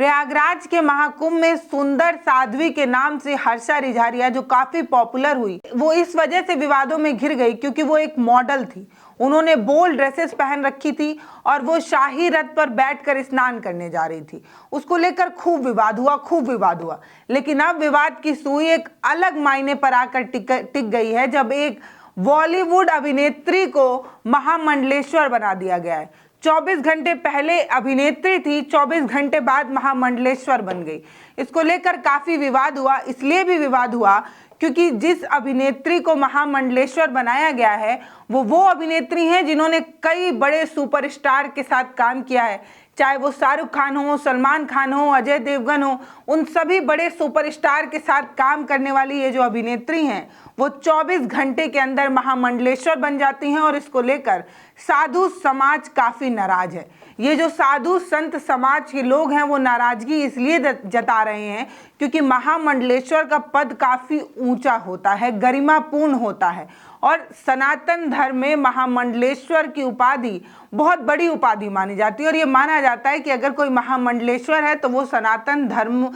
प्रयागराज के महाकुंभ में सुंदर साध्वी के नाम से हर्षा रिझारिया जो काफी पॉपुलर हुई, वो इस वजह से विवादों में घिर गई क्योंकि वो एक मॉडल थी। उन्होंने बोल्ड ड्रेसेस पहन रखी थी और वो शाही रथ पर बैठकर स्नान करने जा रही थी। उसको लेकर खूब विवाद हुआ। लेकिन अब विवाद की सुई एक अलग मायने पर आकर टिक गई है, जब एक बॉलीवुड अभिनेत्री को महामंडलेश्वर बना दिया गया है। 24 घंटे पहले अभिनेत्री थी, 24 घंटे बाद महामंडलेश्वर बन गई। इसको लेकर काफी विवाद हुआ। इसलिए भी विवाद हुआ क्योंकि जिस अभिनेत्री को महामंडलेश्वर बनाया गया है वो अभिनेत्री हैं जिन्होंने कई बड़े सुपरस्टार के साथ काम किया है, चाहे वो शाहरुख खान हो, सलमान खान हो, अजय देवगन हो। उन सभी बड़े सुपरस्टार के साथ काम करने वाली ये जो अभिनेत्री हैं वो 24 घंटे के अंदर महामंडलेश्वर बन जाती हैं और इसको लेकर साधु समाज काफी नाराज है। ये जो साधु संत समाज के लोग हैं वो नाराजगी इसलिए जता रहे हैं क्योंकि महामंडलेश्वर का पद काफी ऊंचा होता है, गरिमापूर्ण होता है और सनातन धर्म में महामंडलेश्वर की उपाधि बहुत बड़ी उपाधि मानी जाती है। और ये माना जाता है कि अगर कोई महामंडलेश्वर है तो वो सनातन धर्म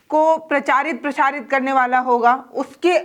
को प्रचारित करने वाला होगा। उसके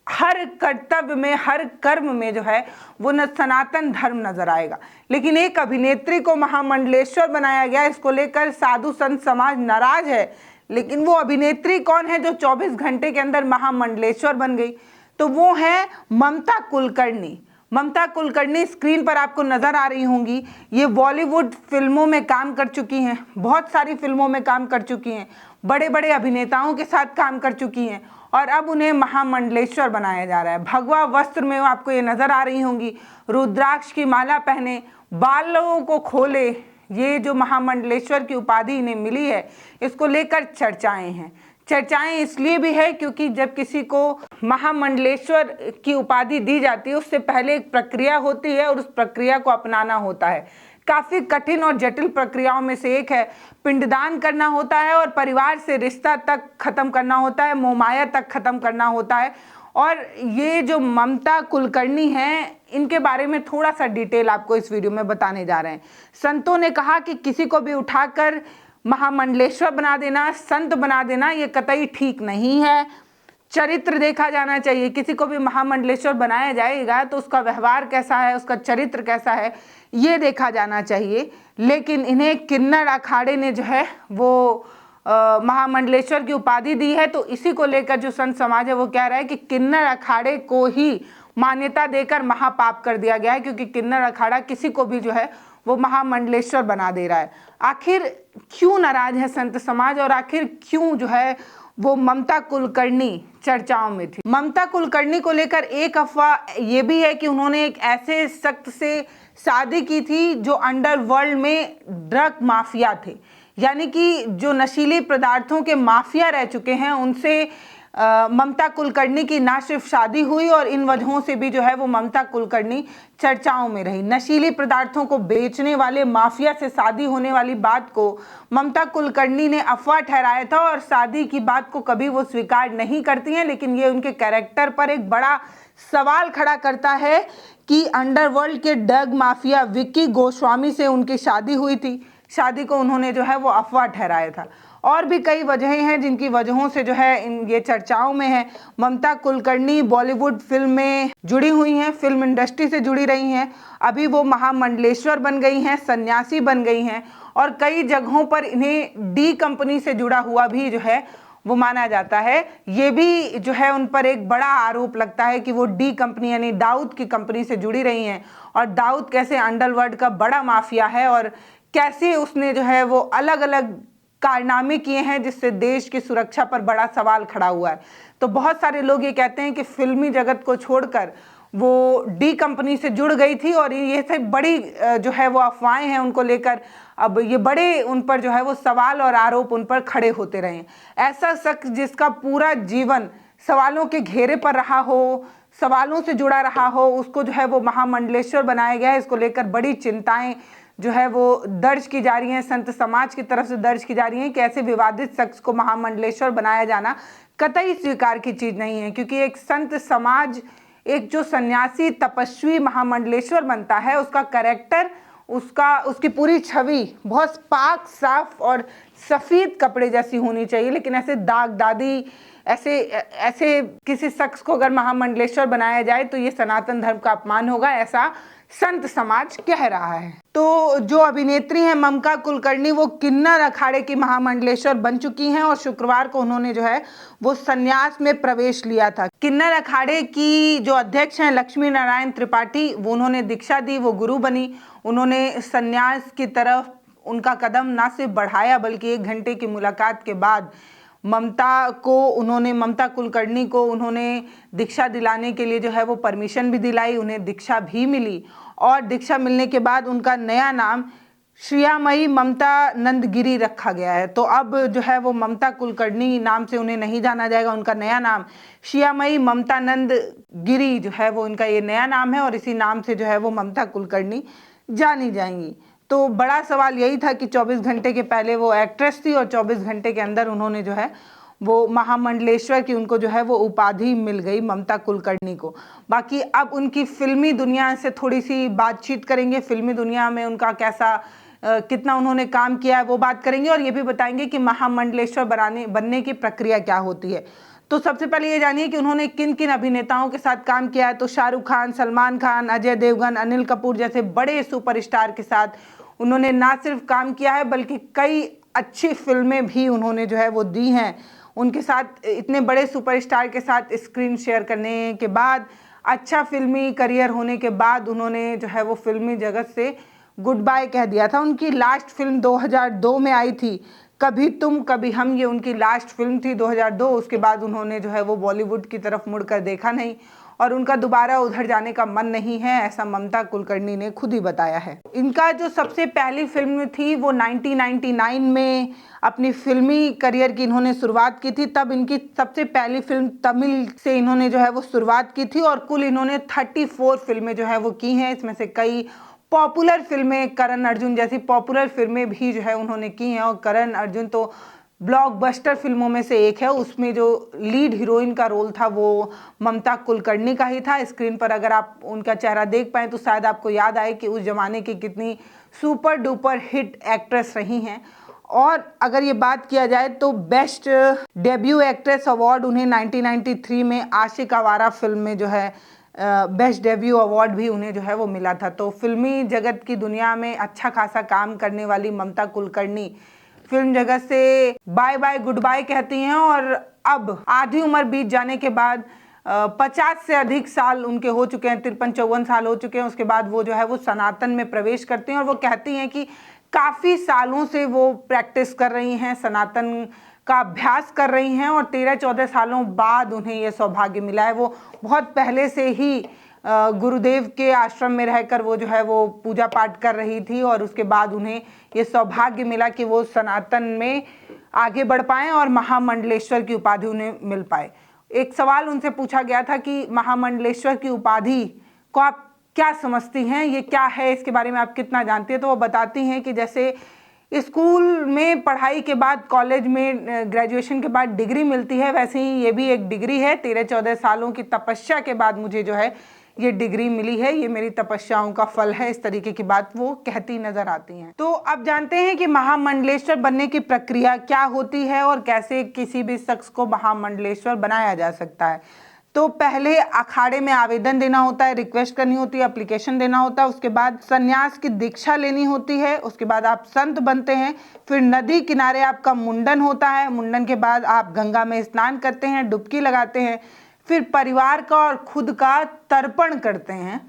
हर कर्तव्य में, हर कर्म में जो है वो सनातन धर्म नजर आएगा। लेकिन एक अभिनेत्री को महामंडलेश्वर बनाया गया, इसको लेकर साधु संत समाज नाराज है। लेकिन वो अभिनेत्री कौन है जो 24 घंटे के अंदर महामंडलेश्वर बन गई? तो वो है ममता कुलकर्णी। ममता कुलकर्णी स्क्रीन पर आपको नजर आ रही होंगी। ये बॉलीवुड फिल्मों में काम कर चुकी हैं, बहुत सारी फिल्मों में काम कर चुकी हैं, बड़े बड़े अभिनेताओं के साथ काम कर चुकी हैं और अब उन्हें महामंडलेश्वर बनाया जा रहा है। भगवा वस्त्र में आपको ये नजर आ रही होंगी, रुद्राक्ष की माला पहने, बालों को खोले। ये जो महामंडलेश्वर की उपाधि इन्हें मिली है, इसको लेकर चर्चाएं हैं। चर्चाएं इसलिए भी है क्योंकि जब किसी को महामंडलेश्वर की उपाधि दी जाती है उससे पहले एक प्रक्रिया होती है और उस प्रक्रिया को अपनाना होता है। काफी कठिन और जटिल प्रक्रियाओं में से एक है। पिंडदान करना होता है और परिवार से रिश्ता तक खत्म करना होता है, मोहमाया तक खत्म करना होता है। और ये जो ममता कुलकर्णी हैं, इनके बारे में थोड़ा सा डिटेल आपको इस वीडियो में बताने जा रहे हैं। संतों ने कहा कि किसी को भी उठाकर महामंडलेश्वर बना देना, संत बना देना, ये कतई ठीक नहीं है। चरित्र देखा जाना चाहिए। किसी को भी महामंडलेश्वर बनाया जाएगा तो उसका व्यवहार कैसा है, उसका चरित्र कैसा है, ये देखा जाना चाहिए। लेकिन इन्हें किन्नर अखाड़े ने जो है वो महामंडलेश्वर की उपाधि दी है, तो इसी को लेकर जो संत समाज है वो कह रहा है कि किन्नर अखाड़े को ही मान्यता देकर महापाप कर दिया गया है, क्योंकि किन्नर अखाड़ा किसी को भी जो है वो महामंडलेश्वर बना दे रहा है। आखिर क्यों नाराज है संत समाज और आखिर क्यों जो है वो ममता कुलकर्णी चर्चाओं में थी? ममता कुलकर्णी को लेकर एक अफवाह ये भी है कि उन्होंने एक ऐसे शख्स से शादी की थी जो अंडरवर्ल्ड में ड्रग माफिया थे, यानी कि जो नशीली पदार्थों के माफिया रह चुके हैं, उनसे ममता कुलकर्णी की ना सिर्फ शादी हुई और इन वजहों से भी जो है वो ममता कुलकर्णी चर्चाओं में रही। नशीली पदार्थों को बेचने वाले माफिया से शादी होने वाली बात को ममता कुलकर्णी ने अफवाह ठहराया था और शादी की बात को कभी वो स्वीकार नहीं करती हैं। लेकिन ये उनके कैरेक्टर पर एक बड़ा सवाल खड़ा करता है कि अंडरवर्ल्ड के ड्रग माफिया विक्की गोस्वामी से उनकी शादी हुई थी। शादी को उन्होंने जो है वो अफवाह ठहराया था। और भी कई वजहें हैं जिनकी वजहों से जो है ये चर्चाओं में है। ममता कुलकर्णी बॉलीवुड फिल्म में जुड़ी हुई हैं, फिल्म इंडस्ट्री से जुड़ी रही हैं। अभी वो महामंडलेश्वर बन गई हैं, सन्यासी बन गई हैं और कई जगहों पर इन्हें डी कंपनी से जुड़ा हुआ भी जो है वो माना जाता है। ये भी जो है उन पर एक बड़ा आरोप लगता है कि वो डी कंपनी यानी दाऊद की कंपनी से जुड़ी रही हैं और दाऊद कैसे अंडरवर्ल्ड का बड़ा माफिया है और कैसे उसने जो है वो अलग अलग कारनामे किए हैं जिससे देश की सुरक्षा पर बड़ा सवाल खड़ा हुआ है। तो बहुत सारे लोग ये कहते हैं कि फिल्मी जगत को छोड़कर वो डी कंपनी से जुड़ गई थी और ये सब बड़ी जो है वो अफवाहें हैं उनको लेकर। अब ये बड़े उन पर जो है वो सवाल और आरोप उन पर खड़े होते रहे। ऐसा शख्स जिसका पूरा जीवन सवालों के घेरे पर रहा हो, सवालों से जुड़ा रहा हो, उसको जो है वो महामंडलेश्वर बनाया गया है। इसको लेकर बड़ी चिंताएं जो है वो दर्ज की जा रही हैं, संत समाज की तरफ से दर्ज की जा रही हैं कि ऐसे विवादित शख्स को महामंडलेश्वर बनाया जाना कतई स्वीकार की चीज नहीं है। क्योंकि एक संत समाज, एक जो सन्यासी तपस्वी महामंडलेश्वर बनता है, उसका कैरेक्टर, उसकी पूरी छवि बहुत पाक साफ और सफ़ेद कपड़े जैसी होनी चाहिए, लेकिन ऐसे दाग दादी ऐसे किसी शख्स को अगर महामंडलेश्वर बनाया जाए तो ये सनातन धर्म का अपमान होगा, ऐसा संत समाज कह रहा है। तो जो अभिनेत्री हैं ममता कुलकर्णी, वो किन्नर अखाड़े की महामंडलेश्वर बन चुकी हैं और शुक्रवार को उन्होंने जो है वो संन्यास में प्रवेश लिया था। किन्नर अखाड़े की जो अध्यक्ष हैं लक्ष्मी नारायण त्रिपाठी, वो उन्होंने दीक्षा दी, वो गुरु बनी। उन्होंने संन्यास की तरफ उनका कदम ना सिर्फ बढ़ाया बल्कि 1 घंटे की मुलाकात के बाद ममता कुलकर्णी को उन्होंने दीक्षा दिलाने के लिए जो है वो परमिशन भी दिलाई, उन्हें दीक्षा भी मिली। और दीक्षा मिलने के बाद उनका नया नाम श्रियामयी ममता नंद गिरी रखा गया है। तो अब जो है वो ममता कुलकर्णी नाम से उन्हें नहीं जाना जाएगा, उनका नया नाम श्रियामयी ममता नंद गिरी जो है वो उनका ये नया नाम है और इसी नाम से जो है वो ममता कुलकर्णी जानी जाएंगी। तो बड़ा सवाल यही था कि 24 घंटे के पहले वो एक्ट्रेस थी और 24 घंटे के अंदर उन्होंने जो है वो महामंडलेश्वर की उनको जो है वो उपाधि मिल गई ममता कुलकर्णी को। बाकी अब उनकी फिल्मी दुनिया से थोड़ी सी बातचीत करेंगे, फिल्मी दुनिया में उनका कैसा कितना उन्होंने काम किया है वो बात करेंगे और ये भी बताएंगे कि महामंडलेश्वर बनने की प्रक्रिया क्या होती है। तो सबसे पहले ये जानिए कि उन्होंने किन किन अभिनेताओं के साथ काम किया है। तो शाहरुख खान, सलमान खान, अजय देवगन, अनिल कपूर जैसे बड़े सुपरस्टार के साथ उन्होंने ना सिर्फ काम किया है बल्कि कई अच्छी फिल्में भी उन्होंने जो है वो दी हैं। उनके साथ इतने बड़े सुपरस्टार के साथ स्क्रीन शेयर करने के बाद, अच्छा फिल्मी करियर होने के बाद उन्होंने जो है वो फिल्मी जगत से गुड बाय कह दिया था। उनकी लास्ट फिल्म 2002 में आई थी, कभी तुम कभी हम, ये उनकी लास्ट फिल्म थी 2002। उसके बाद उन्होंने जो है वो बॉलीवुड की तरफ मुड़कर देखा नहीं और उनका दोबारा उधर जाने का मन नहीं है, ऐसा ममता कुलकर्णी ने खुद ही बताया है। इनका जो सबसे पहली फिल्म थी वो 1999 में अपनी फिल्मी करियर की इन्होंने शुरुआत की थी। तब इनकी सबसे पहली फिल्म तमिल से इन्होंने जो है वो शुरुआत की थी और कुल इन्होंने 34 फिल्में जो है वो की हैं। इसमें से कई पॉपुलर फिल्में, करण अर्जुन जैसी पॉपुलर फिल्में भी जो है उन्होंने की हैं और करण अर्जुन तो ब्लॉकबस्टर फिल्मों में से एक है। उसमें जो लीड हीरोइन का रोल था वो ममता कुलकर्णी का ही था। स्क्रीन पर अगर आप उनका चेहरा देख पाएँ तो शायद आपको याद आए कि उस जमाने की कितनी सुपर डुपर हिट एक्ट्रेस रही हैं। और अगर ये बात किया जाए तो बेस्ट डेब्यू एक्ट्रेस अवार्ड उन्हें 1993 में आशिक आवारा फिल्म में जो है बेस्ट डेब्यू अवार्ड भी उन्हें जो है वो मिला था। तो फिल्मी जगत की दुनिया में अच्छा खासा काम करने वाली ममता कुलकर्णी फिल्म जगत से बाय बाय गुड बाय कहती हैं और अब आधी उम्र बीत जाने के बाद 50 से अधिक साल उनके हो चुके हैं, 53-54 साल हो चुके हैं। उसके बाद वो जो है वो सनातन में प्रवेश करती हैं और वो कहती हैं कि काफ़ी सालों से वो प्रैक्टिस कर रही हैं, सनातन का अभ्यास कर रही हैं और 13-14 सालों बाद उन्हें ये सौभाग्य मिला है। वो बहुत पहले से ही गुरुदेव के आश्रम में रहकर वो जो है वो पूजा पाठ कर रही थी और उसके बाद उन्हें ये सौभाग्य मिला कि वो सनातन में आगे बढ़ पाएँ और महामंडलेश्वर की उपाधि उन्हें मिल पाए। एक सवाल उनसे पूछा गया था कि महामंडलेश्वर की उपाधि को आप क्या समझती हैं, ये क्या है, इसके बारे में आप कितना जानती हैं। तो वो बताती हैं कि जैसे स्कूल में पढ़ाई के बाद, कॉलेज में ग्रेजुएशन के बाद डिग्री मिलती है, वैसे ही ये भी एक डिग्री है। 13-14 सालों की तपस्या के बाद मुझे जो है ये डिग्री मिली है, ये मेरी तपस्याओं का फल है। इस तरीके की बात वो कहती नजर आती हैं। तो अब जानते हैं कि महामंडलेश्वर बनने की प्रक्रिया क्या होती है और कैसे किसी भी शख्स को महामंडलेश्वर बनाया जा सकता है। तो पहले अखाड़े में आवेदन देना होता है, रिक्वेस्ट करनी होती है, एप्लीकेशन देना होता है। उसके बाद संन्यास की दीक्षा लेनी होती है। उसके बाद आप संत बनते हैं। फिर नदी किनारे आपका मुंडन होता है। मुंडन के बाद आप गंगा में स्नान करते हैं, डुबकी लगाते हैं। फिर परिवार का और खुद का तर्पण करते हैं,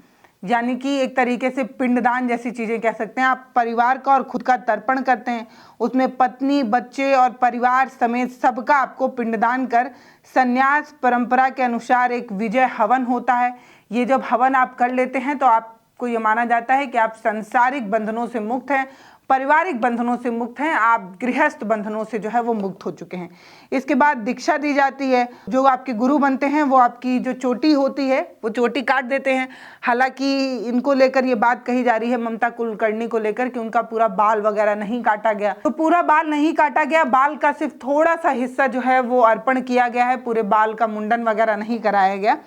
यानी कि एक तरीके से पिंडदान जैसी चीज़ें कह सकते हैं। आप परिवार का और खुद का तर्पण करते हैं, उसमें पत्नी, बच्चे और परिवार समेत सबका आपको पिंडदान कर संन्यास परंपरा के अनुसार एक विजय हवन होता है। ये जब हवन आप कर लेते हैं तो आपको ये माना जाता है कि आप सांसारिक बंधनों से मुक्त हैं, पारिवारिक बंधनों से मुक्त हैं, आप गृहस्थ बंधनों से जो है वो मुक्त हो चुके हैं। इसके बाद दीक्षा दी जाती है। जो आपके गुरु बनते हैं वो आपकी जो चोटी होती है वो चोटी काट देते हैं। हालांकि इनको लेकर ये बात कही जा रही है ममता कुलकर्णी को लेकर कि उनका पूरा बाल वगैरह नहीं काटा गया। तो पूरा बाल नहीं काटा गया, बाल का सिर्फ थोड़ा सा हिस्सा जो है वो अर्पण किया गया है, पूरे बाल का मुंडन वगैरह नहीं कराया गया।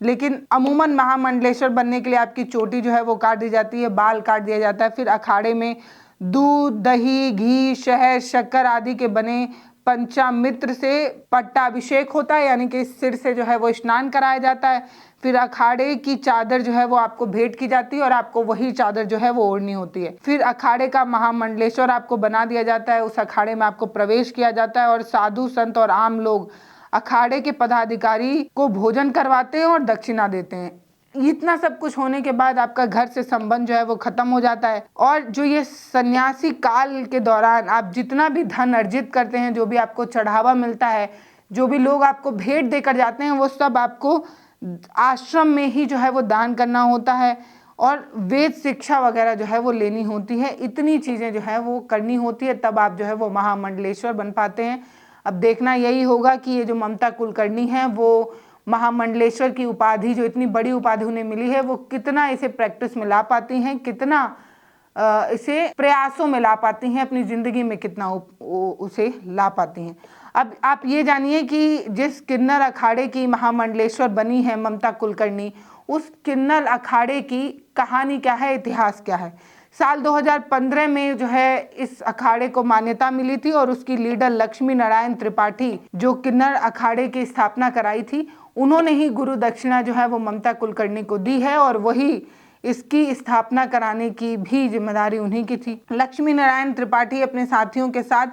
लेकिन अमूमन महामंडलेश्वर बनने के लिए आपकी चोटी जो है वो काट दी जाती है, बाल काट दिया जाता है। फिर अखाड़े में दूध, दही, घी, शहद, शक्कर आदि के बने पंचामृत से पट्टाभिषेक होता है, यानी कि सिर से जो है वो स्नान कराया जाता है। फिर अखाड़े की चादर जो है वो आपको भेंट की जाती है और आपको वही चादर जो है वो ओढ़नी होती है। फिर अखाड़े का महामंडलेश्वर आपको बना दिया जाता है, उस अखाड़े में आपको प्रवेश किया जाता है और साधु संत और आम लोग अखाड़े के पदाधिकारी को भोजन करवाते हैं और दक्षिणा देते हैं। इतना सब कुछ होने के बाद आपका घर से संबंध जो है वो खत्म हो जाता है। और जो ये सन्यासी काल के दौरान आप जितना भी धन अर्जित करते हैं, जो भी आपको चढ़ावा मिलता है, जो भी लोग आपको भेंट देकर जाते हैं, वो सब आपको आश्रम में ही जो है वो दान करना होता है और वेद शिक्षा वगैरह जो है वो लेनी होती है। इतनी चीज़ें जो है वो करनी होती है, तब आप जो है वो महामंडलेश्वर बन पाते हैं। अब देखना यही होगा कि ये जो ममता कुलकर्णी है वो महामंडलेश्वर की उपाधि, जो इतनी बड़ी उपाधि उन्हें मिली है, वो कितना इसे प्रैक्टिस में ला पाती हैं, कितना इसे प्रयासों में ला पाती हैं, अपनी ज़िंदगी में कितना उसे ला पाती हैं। अब आप ये जानिए कि जिस किन्नर अखाड़े की महामंडलेश्वर बनी है ममता कुलकर्णी, उस किन्नर अखाड़े की कहानी क्या है, इतिहास क्या है। साल 2015 में जो है इस अखाड़े को मान्यता मिली थी और उसकी लीडर लक्ष्मी नारायण त्रिपाठी, जो किन्नर अखाड़े की स्थापना कराई थी, उन्होंने ही गुरु दक्षिणा जो है वो ममता कुलकर्णी को दी है और वही इसकी स्थापना कराने की भी जिम्मेदारी उन्हीं की थी। लक्ष्मी नारायण त्रिपाठी अपने साथियों के साथ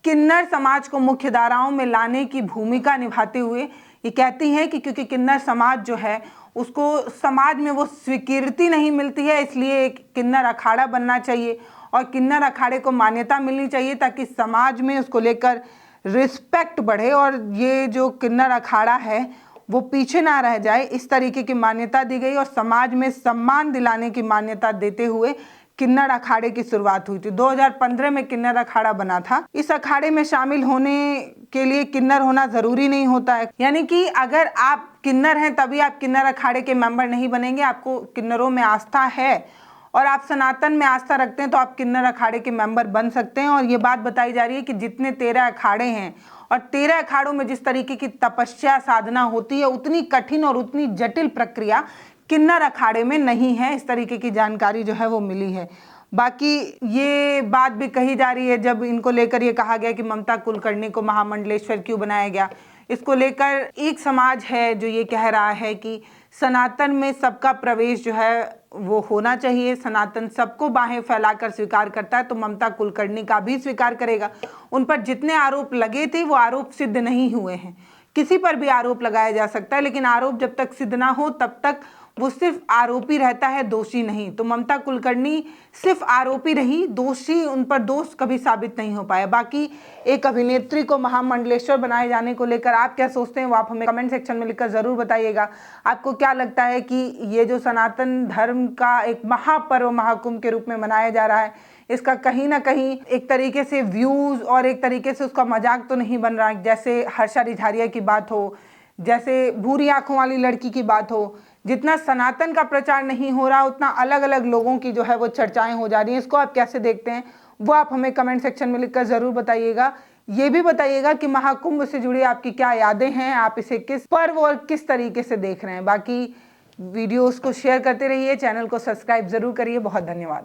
किन्नर समाज को मुख्य धाराओं में लाने की भूमिका निभाते हुए ये कहती हैं कि क्योंकि किन्नर समाज जो है उसको समाज में वो स्वीकृति नहीं मिलती है, इसलिए एक किन्नर अखाड़ा बनना चाहिए और किन्नर अखाड़े को मान्यता मिलनी चाहिए ताकि समाज में उसको लेकर रिस्पेक्ट बढ़े और ये जो किन्नर अखाड़ा है वो पीछे ना रह जाए। इस तरीके की मान्यता दी गई और समाज में सम्मान दिलाने की मान्यता देते हुए किन्नर अखाड़े की शुरुआत हुई थी। 2015 में किन्नर अखाड़ा बना था। इस अखाड़े में शामिल होने के लिए किन्नर होना जरूरी नहीं होता है, यानी कि अगर आप किन्नर हैं तभी आप किन्नर अखाड़े के मेंबर नहीं बनेंगे। आपको किन्नरों में आस्था है और आप सनातन में आस्था रखते हैं तो आप किन्नर अखाड़े के मेंबर बन सकते हैं। और ये बात बताई जा रही है कि जितने 13 अखाड़े हैं और 13 अखाड़ों में जिस तरीके की तपस्या साधना होती है, उतनी कठिन और उतनी जटिल प्रक्रिया किन्नर अखाड़े में नहीं है। इस तरीके की जानकारी जो है वो मिली है। बाकी ये बात भी कही जा रही है, जब इनको लेकर ये कहा गया कि ममता कुलकर्णी को महामंडलेश्वर क्यों बनाया गया, इसको लेकर एक समाज है जो ये कह रहा है कि सनातन में सबका प्रवेश जो है वो होना चाहिए, सनातन सबको बाहें फैलाकर स्वीकार करता है, तो ममता कुलकर्णी का भी स्वीकार करेगा। उन पर जितने आरोप लगे थे वो आरोप सिद्ध नहीं हुए हैं। किसी पर भी आरोप लगाया जा सकता है, लेकिन आरोप जब तक सिद्ध ना हो तब तक वो सिर्फ आरोपी रहता है, दोषी नहीं। तो ममता कुलकर्णी सिर्फ आरोपी रही, दोषी उन पर दोष कभी साबित नहीं हो पाया। बाकी एक अभिनेत्री को महामंडलेश्वर बनाए जाने को लेकर आप क्या सोचते हैं वो आप हमें कमेंट सेक्शन में लिखकर ज़रूर बताइएगा। आपको क्या लगता है कि ये जो सनातन धर्म का एक महापर्व महाकुंभ के रूप में मनाया जा रहा है, इसका कहीं ना कहीं एक तरीके से व्यूज़ और एक तरीके से उसका मजाक तो नहीं बन रहा है, जैसे हर्षा रिझारिया की बात हो, जैसे भूरी आंखों वाली लड़की की बात हो। जितना सनातन का प्रचार नहीं हो रहा उतना अलग अलग लोगों की जो है वो चर्चाएं हो जा रही हैं। इसको आप कैसे देखते हैं वो आप हमें कमेंट सेक्शन में लिखकर ज़रूर बताइएगा। ये भी बताइएगा कि महाकुंभ से जुड़ी आपकी क्या यादें हैं, आप इसे किस पर्व और किस तरीके से देख रहे हैं। बाकी वीडियोस को शेयर करते रहिए, चैनल को सब्सक्राइब ज़रूर करिए। बहुत धन्यवाद।